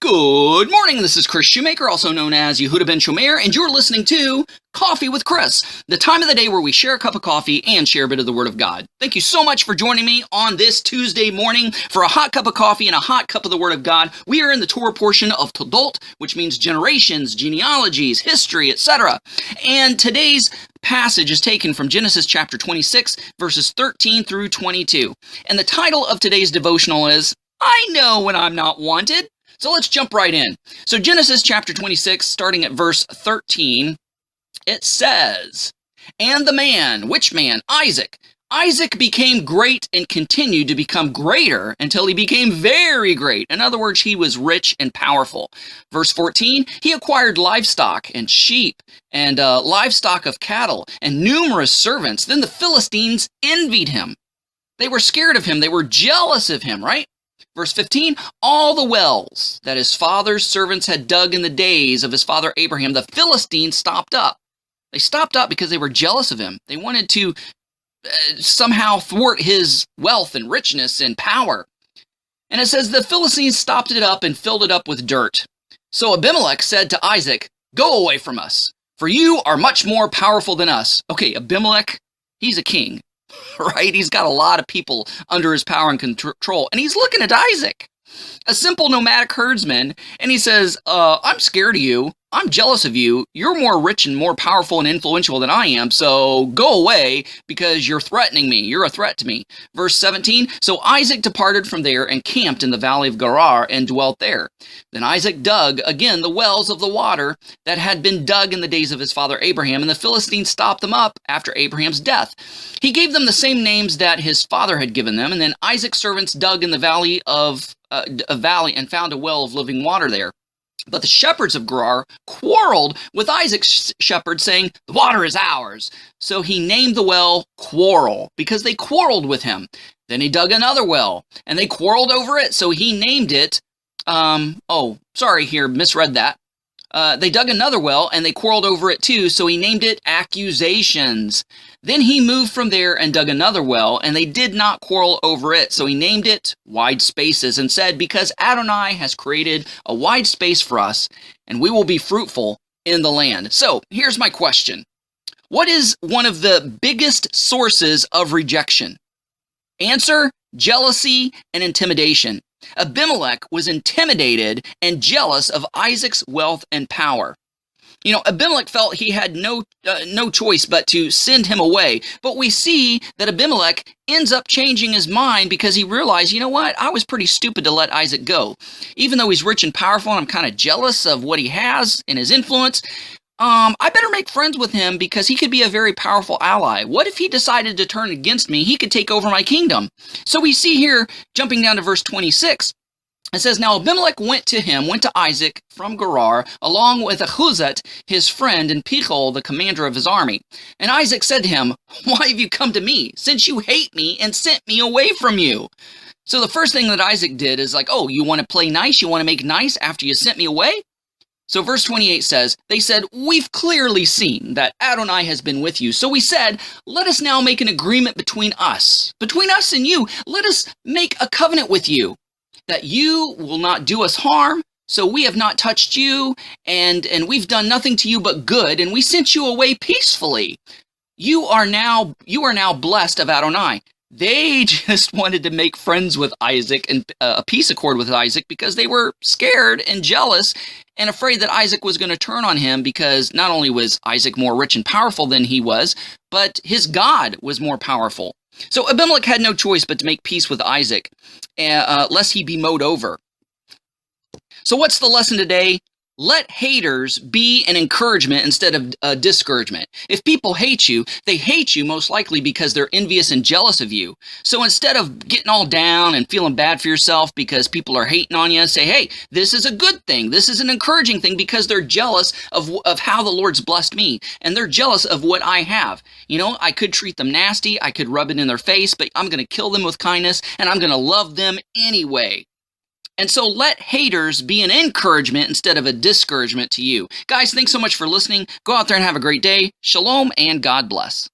Good morning, this is Kris Shoemaker, also known as Yehudah ben Shomeyr, and you're listening to Coffee with Kris, the time of the day where we share a cup of coffee and share a bit of the Word of God. Thank you so much for joining me on this Tuesday morning for a hot cup of coffee and a hot cup of the Word of God. We are in the Torah portion of Toldot, which means generations, genealogies, history, etc. And today's passage is taken from Genesis chapter 26, verses 13 through 22. And the title of today's devotional is, I Know When I'm Not Wanted. So let's jump right in. So Genesis chapter 26, starting at verse 13, it says, And the man, which man? Isaac. Isaac became great and continued to become greater until he became very great. In other words, he was rich and powerful. Verse 14, he acquired livestock and sheep and livestock of cattle and numerous servants. Then the Philistines envied him. They were scared of him. They were jealous of him, right? Verse 15, all the wells that his father's servants had dug in the days of his father Abraham, the Philistines stopped up. They stopped up because they were jealous of him. They wanted to somehow thwart his wealth and richness and power. And it says the Philistines stopped it up and filled it up with dirt. So Abimelech said to Isaac, Go away from us, for you are much more powerful than us. Okay, Abimelech, he's a king. Right? He's got a lot of people under his power and control. And he's looking at Isaac, a simple nomadic herdsman, and he says, I'm scared of you. I'm jealous of you. You're more rich and more powerful and influential than I am, so go away because you're threatening me. You're a threat to me. Verse 17, so Isaac departed from there and camped in the valley of Gerar and dwelt there. Then Isaac dug again the wells of the water that had been dug in the days of his father Abraham, and the Philistines stopped them up after Abraham's death. He gave them the same names that his father had given them, and then Isaac's servants dug in the valley of a valley and found a well of living water there. But the shepherds of Gerar quarreled with Isaac's shepherds, saying, The water is ours. So he named the well Quarrel, because they quarreled with him. Then he dug another well, and they quarreled over it, so he named it, misread that. They dug another well, and they quarreled over it too, so he named it Accusations. Then he moved from there and dug another well, and they did not quarrel over it, so he named it Wide Spaces, and said, Because Adonai has created a wide space for us, and we will be fruitful in the land. So, here's my question. What is one of the biggest sources of rejection? Answer, jealousy and intimidation. Abimelech was intimidated and jealous of Isaac's wealth and power. You know, Abimelech felt he had no choice but to send him away. But we see that Abimelech ends up changing his mind because he realized, you know what, I was pretty stupid to let Isaac go. Even though he's rich and powerful and I'm kind of jealous of what he has and his influence, I better make friends with him because he could be a very powerful ally. What if he decided to turn against me? He could take over my kingdom. So we see here, jumping down to verse 26, it says, Now Abimelech went to Isaac from Gerar, along with Ahuzat, his friend, and Pichol, the commander of his army. And Isaac said to him, Why have you come to me, since you hate me and sent me away from you? So the first thing that Isaac did is like, oh, you want to play nice? You want to make nice after you sent me away? So verse 28 says, They said, We've clearly seen that Adonai has been with you. So we said, Let us now make an agreement between us and you. Let us make a covenant with you, that you will not do us harm. So we have not touched you, and we've done nothing to you but good, and we sent you away peacefully. You are now blessed of Adonai. They just wanted to make friends with Isaac and a peace accord with Isaac because they were scared and jealous and afraid that Isaac was going to turn on him because not only was Isaac more rich and powerful than he was, but his God was more powerful. So Abimelech had no choice but to make peace with Isaac, lest he be mowed over. So what's the lesson today? Let haters be an encouragement instead of a discouragement. If people hate you, they hate you most likely because they're envious and jealous of you. So instead of getting all down and feeling bad for yourself because people are hating on you, say, hey, this is a good thing. This is an encouraging thing because they're jealous of how the Lord's blessed me. And they're jealous of what I have. You know, I could treat them nasty. I could rub it in their face, but I'm going to kill them with kindness and I'm going to love them anyway. And so let haters be an encouragement instead of a discouragement to you. Guys, thanks so much for listening. Go out there and have a great day. Shalom and God bless.